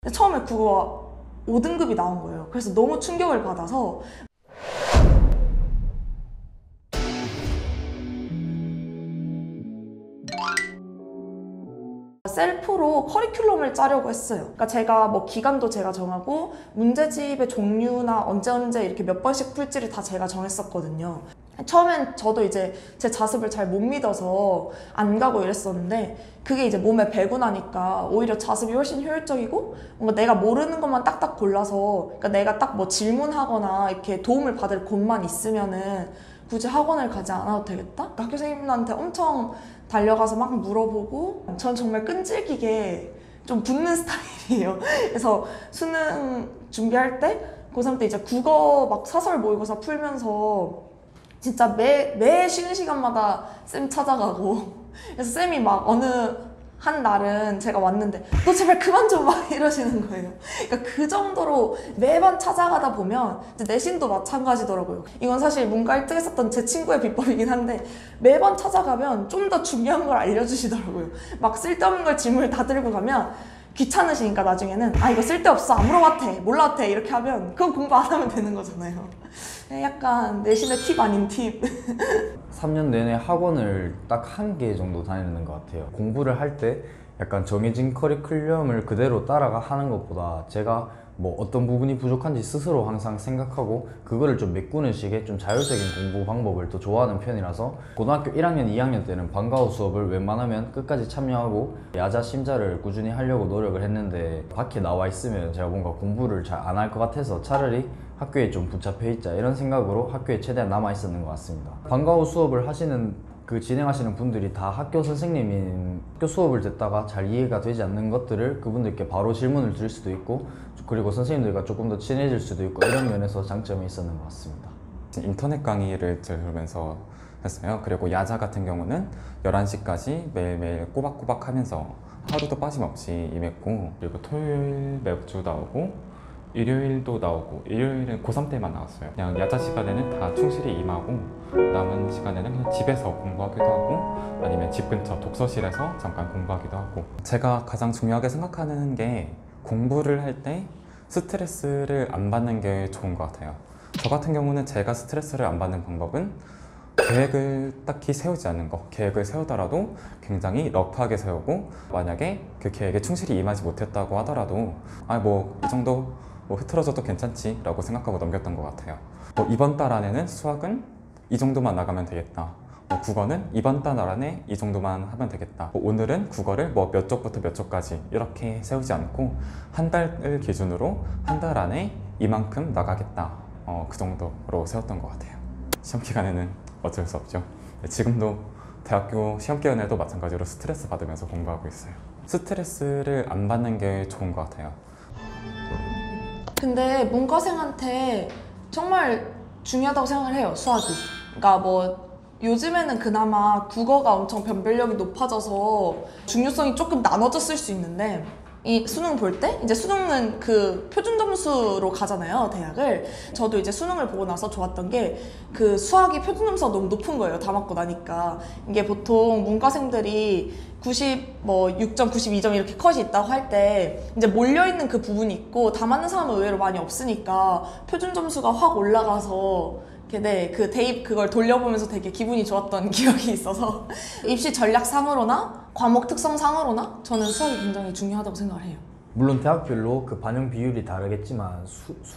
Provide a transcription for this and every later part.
처음에 국어가 5등급이 나온 거예요. 그래서 너무 충격을 받아서 셀프로 커리큘럼을 짜려고 했어요. 그러니까 제가 뭐 기간도 제가 정하고 문제집의 종류나 언제 이렇게 몇 번씩 풀지를 다 제가 정했었거든요. 처음엔 저도 이제 제 자습을 잘 못 믿어서 안 가고 이랬었는데 그게 이제 몸에 배고 나니까 오히려 자습이 훨씬 효율적이고 뭔가 내가 모르는 것만 딱딱 골라서 그러니까 내가 딱 뭐 질문하거나 이렇게 도움을 받을 곳만 있으면은 굳이 학원을 가지 않아도 되겠다? 그러니까 학교 선생님한테 엄청 달려가서 막 물어보고 전 정말 끈질기게 좀 붙는 스타일이에요. 그래서 수능 준비할 때 고3 때 이제 국어 막 사설 모의고사 풀면서 진짜 매 쉬는 시간마다 쌤 찾아가고 그래서 쌤이 막 어느 한 날은 제가 왔는데 너 제발 그만 좀 막 이러시는 거예요. 그러니까 그 정도로 매번 찾아가다 보면 이제 내신도 마찬가지더라고요. 이건 사실 문과 1등 했었던 제 친구의 비법이긴 한데 매번 찾아가면 좀 더 중요한 걸 알려주시더라고요. 막 쓸데없는 걸 질문을 다 들고 가면 귀찮으시니까 나중에는 아 이거 쓸데없어 안 물어봐도 돼 몰라도 돼 이렇게 하면 그건 공부 안 하면 되는 거잖아요. 약간 내신의 팁 아닌 팁. 3년 내내 학원을 딱 한 개 정도 다니는 것 같아요. 공부를 할 때 약간 정해진 커리큘럼을 그대로 따라가 하는 것보다 제가 뭐 어떤 부분이 부족한지 스스로 항상 생각하고 그거를 좀 메꾸는 식의 좀 자율적인 공부 방법을 또 좋아하는 편이라서 고등학교 1학년, 2학년 때는 방과후 수업을 웬만하면 끝까지 참여하고 야자 심자를 꾸준히 하려고 노력을 했는데 밖에 나와 있으면 제가 뭔가 공부를 잘 안 할 것 같아서 차라리 학교에 좀 붙잡혀 있자 이런 생각으로 학교에 최대한 남아 있었는 것 같습니다. 방과후 수업을 진행하시는 분들이 다 학교 선생님인 학교 수업을 듣다가 잘 이해가 되지 않는 것들을 그분들께 바로 질문을 드릴 수도 있고 그리고 선생님들과 조금 더 친해질 수도 있고 이런 면에서 장점이 있었는 것 같습니다. 인터넷 강의를 들으면서 했어요. 그리고 야자 같은 경우는 11시까지 매일매일 꼬박꼬박 하면서 하루도 빠짐없이 임했고 그리고 토요일 매주 나오고 일요일도 나오고 일요일은 고3 때만 나왔어요. 그냥 야자 시간에는 다 충실히 임하고 남은 시간에는 그냥 집에서 공부하기도 하고 아니면 집 근처 독서실에서 잠깐 공부하기도 하고 제가 가장 중요하게 생각하는 게 공부를 할 때 스트레스를 안 받는 게 좋은 것 같아요. 저 같은 경우는 제가 스트레스를 안 받는 방법은 계획을 딱히 세우지 않는 거. 계획을 세우더라도 굉장히 러프하게 세우고 만약에 그 계획에 충실히 임하지 못했다고 하더라도 이 정도 흐트러져도 괜찮지 라고 생각하고 넘겼던 것 같아요. 이번 달 안에는 수학은 이 정도만 나가면 되겠다. 국어는 이번 달 안에 이 정도만 하면 되겠다. 오늘은 국어를 몇 쪽부터 몇 쪽까지 이렇게 세우지 않고 한 달을 기준으로 한 달 안에 이만큼 나가겠다. 그 정도로 세웠던 것 같아요. 시험 기간에는 어쩔 수 없죠. 지금도 대학교 시험 기간에도 마찬가지로 스트레스 받으면서 공부하고 있어요. 스트레스를 안 받는 게 좋은 것 같아요. 근데 문과생한테 정말 중요하다고 생각을 해요, 수학이. 그러니까 뭐 요즘에는 그나마 국어가 엄청 변별력이 높아져서 중요성이 조금 나눠졌을 수 있는데 이 수능 볼 때 이제 수능은 그 표준 점수로 가잖아요, 대학을. 저도 이제 수능을 보고 나서 좋았던 게 그 수학이 표준 점수가 너무 높은 거예요, 다 맞고 나니까. 이게 보통 문과생들이 6점, 92점 이렇게 컷이 있다고 할 때 이제 몰려있는 그 부분이 있고 다 맞는 사람은 의외로 많이 없으니까 표준 점수가 확 올라가서 그 대입 그걸 돌려보면서 되게 기분이 좋았던 기억이 있어서 입시 전략상으로나 과목 특성상으로나 저는 수학이 굉장히 중요하다고 생각을 해요. 물론 대학별로 그 반영 비율이 다르겠지만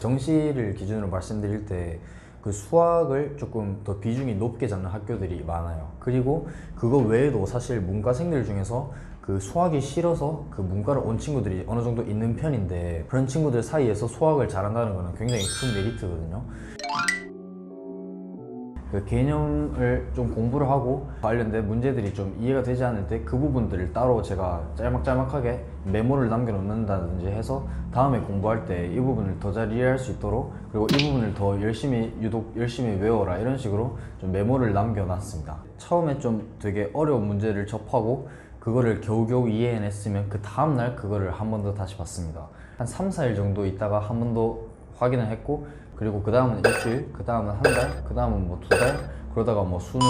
정시를 기준으로 말씀드릴 때 그 수학을 조금 더 비중이 높게 잡는 학교들이 많아요. 그리고 그거 외에도 사실 문과생들 중에서 그 수학이 싫어서 그 문과를 온 친구들이 어느 정도 있는 편인데 그런 친구들 사이에서 수학을 잘한다는 거는 굉장히 큰 메리트거든요. 그 개념을 좀 공부를 하고 관련된 문제들이 좀 이해가 되지 않을 때 그 부분들을 따로 제가 짤막짤막하게 메모를 남겨놓는다든지 해서 다음에 공부할 때 이 부분을 더 잘 이해할 수 있도록 그리고 이 부분을 더 유독 열심히 외워라 이런 식으로 좀 메모를 남겨놨습니다. 처음에 좀 되게 어려운 문제를 접하고 그거를 겨우겨우 이해해냈으면 그 다음날 그거를 한 번 더 다시 봤습니다. 한 3, 4일 정도 있다가 한 번 더 확인을 했고 그리고 그 다음은 일주일, 그 다음은 한 달, 그 다음은 뭐 2달 그러다가 뭐 수능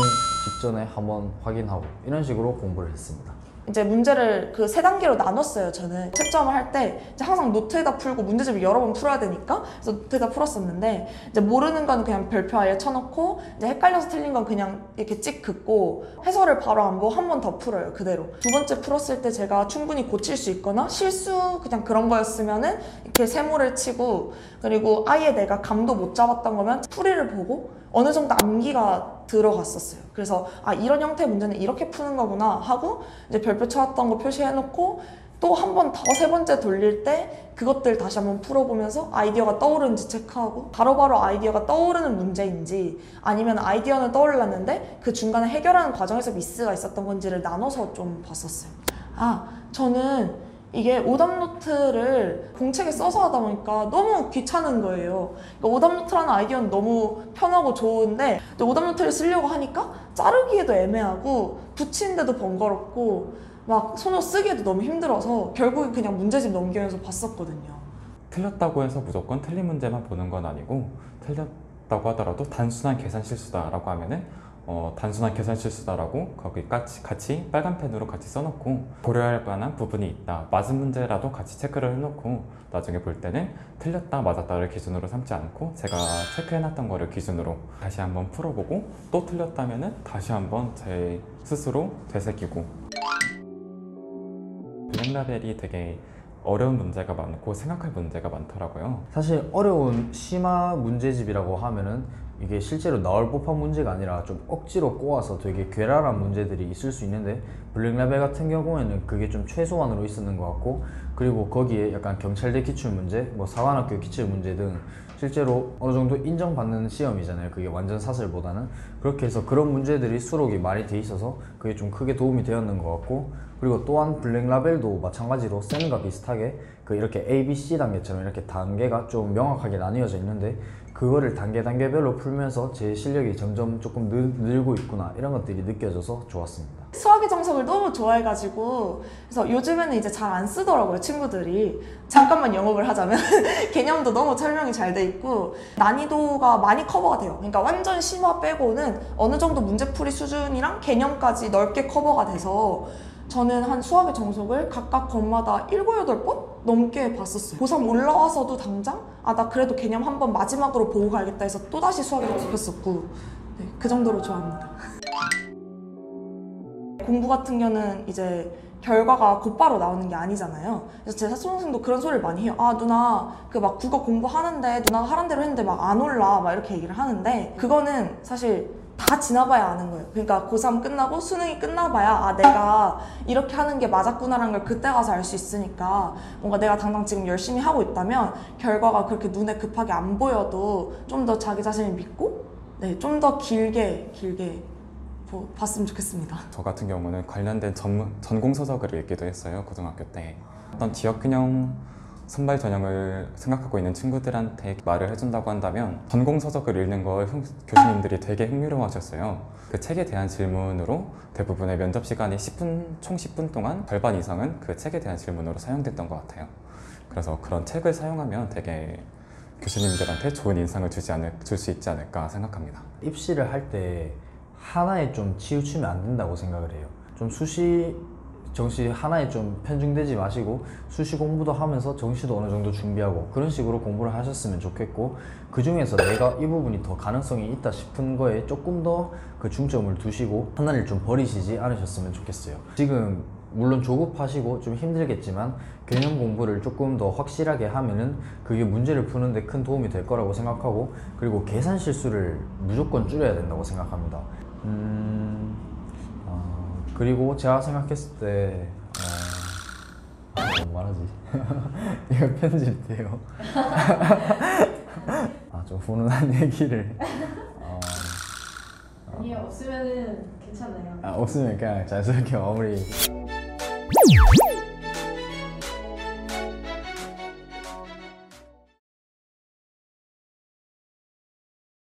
직전에 한번 확인하고 이런 식으로 공부를 했습니다. 이제 문제를 그 3단계로 나눴어요. 저는 채점을 할 때 이제 항상 노트에다 풀고 문제집을 여러 번 풀어야 되니까 그래서 노트에다 풀었었는데 이제 모르는 건 그냥 별표 아예 쳐놓고 이제 헷갈려서 틀린 건 그냥 이렇게 찍 긋고 해설을 바로 안 보고 한 번 더 풀어요. 그대로. 2번째 풀었을 때 제가 충분히 고칠 수 있거나 실수 그냥 그런 거였으면은 이렇게 세모를 치고 그리고 아예 내가 감도 못 잡았던 거면 풀이를 보고 어느 정도 암기가 들어갔었어요. 그래서 아 이런 형태의 문제는 이렇게 푸는 거구나 하고 이제 별표 쳐왔던 거 표시해놓고 또 한 번 더 3번째 돌릴 때 그것들 다시 한번 풀어보면서 아이디어가 떠오르는지 체크하고 바로바로 아이디어가 떠오르는 문제인지 아니면 아이디어는 떠올랐는데 그 중간에 해결하는 과정에서 미스가 있었던 건지를 나눠서 좀 봤었어요. 아 저는 이게 오답노트를 공책에 써서 하다 보니까 너무 귀찮은 거예요. 그러니까 오답노트라는 아이디어는 너무 편하고 좋은데 오답노트를 쓰려고 하니까 자르기에도 애매하고 붙이는데도 번거롭고 막 손으로 쓰기에도 너무 힘들어서 결국에 그냥 문제집 넘기면서 봤었거든요. 틀렸다고 해서 무조건 틀린 문제만 보는 건 아니고 틀렸다고 하더라도 단순한 계산 실수다라고 하면은 단순한 계산 실수다라고 거기 같이 빨간 펜으로 같이 써놓고 고려할 만한 부분이 있다. 맞은 문제라도 같이 체크를 해놓고 나중에 볼 때는 틀렸다 맞았다를 기준으로 삼지 않고 제가 체크해놨던 거를 기준으로 다시 한번 풀어보고 또 틀렸다면은 다시 한번 제 스스로 되새기고 블랙라벨이 되게 어려운 문제가 많고 생각할 문제가 많더라고요. 사실 어려운 심화 문제집이라고 하면은 이게 실제로 나올 법한 문제가 아니라 좀 억지로 꼬아서 되게 괴랄한 문제들이 있을 수 있는데 블랙라벨 같은 경우에는 그게 좀 최소한으로 있었는 것 같고 그리고 거기에 약간 경찰대 기출문제, 뭐 사관학교 기출문제 등 실제로 어느 정도 인정받는 시험이잖아요. 그게 완전 사설보다는. 그렇게 해서 그런 문제들이 수록이 많이 돼 있어서 그게 좀 크게 도움이 되었는 것 같고 그리고 또한 블랙라벨도 마찬가지로 쌤과 비슷하게 그 이렇게 A, B, C 단계처럼 이렇게 단계가 좀 명확하게 나뉘어져 있는데 그거를 단계별로 풀면서 제 실력이 점점 조금 늘고 있구나 이런 것들이 느껴져서 좋았습니다. 수학의 정석을 너무 좋아해가지고 그래서 요즘에는 이제 잘 안 쓰더라고요 친구들이. 잠깐만 영업을 하자면 개념도 너무 설명이 잘 돼 있고 난이도가 많이 커버가 돼요. 그러니까 완전 심화 빼고는 어느 정도 문제풀이 수준이랑 개념까지 넓게 커버가 돼서 저는 한 수학의 정석을 각각 권마다 7, 8번 넘게 봤었어요. 고3 올라와서도 당장 나 그래도 개념 한 번 마지막으로 보고 가야겠다 해서 또다시 수학의 정석 했었고 네, 그 정도로 좋아합니다. 공부 같은 경우는 이제 결과가 곧바로 나오는 게 아니잖아요. 그래서 제 사촌 동생도 그런 소리를 많이 해요. 아 누나 그 막 국어 공부하는데 누나가 하란 대로 했는데 막 안 올라 막 이렇게 얘기를 하는데 그거는 사실 다 지나봐야 아는 거예요. 그러니까 고3 끝나고 수능이 끝나봐야 내가 이렇게 하는 게 맞았구나라는 걸 그때 가서 알 수 있으니까 뭔가 내가 당장 지금 열심히 하고 있다면 결과가 그렇게 눈에 급하게 안 보여도 좀 더 자기 자신을 믿고 네, 좀 더 길게 봤으면 좋겠습니다. 저 같은 경우는 관련된 전공서적을 읽기도 했어요. 고등학교 때 어떤 지역균형 선발 전형을 생각하고 있는 친구들한테 말을 해준다고 한다면 전공서적을 읽는 걸 교수님들이 되게 흥미로워하셨어요. 그 책에 대한 질문으로 대부분의 면접 시간이 총 10분 동안 절반 이상은 그 책에 대한 질문으로 사용됐던 것 같아요. 그래서 그런 책을 사용하면 되게 교수님들한테 좋은 인상을 줄 수 있지 않을까 생각합니다. 입시를 할 때 하나에 좀 치우치면 안 된다고 생각을 해요. 좀 수시, 정시 하나에 좀 편중되지 마시고 수시 공부도 하면서 정시도 어느 정도 준비하고 그런 식으로 공부를 하셨으면 좋겠고 그 중에서 내가 이 부분이 더 가능성이 있다 싶은 거에 조금 더 그 중점을 두시고 하나를 좀 버리시지 않으셨으면 좋겠어요. 지금 물론 조급하시고 좀 힘들겠지만 개념 공부를 조금 더 확실하게 하면은 그게 문제를 푸는데 큰 도움이 될 거라고 생각하고 그리고 계산 실수를 무조건 줄여야 된다고 생각합니다. 그리고 제가 생각했을 때 뭐 말하지? 이거 편집돼요. 좀 훈훈한 얘기를 아니요 없으면은 괜찮아요. 없으면 그냥 자연스럽게 마무리.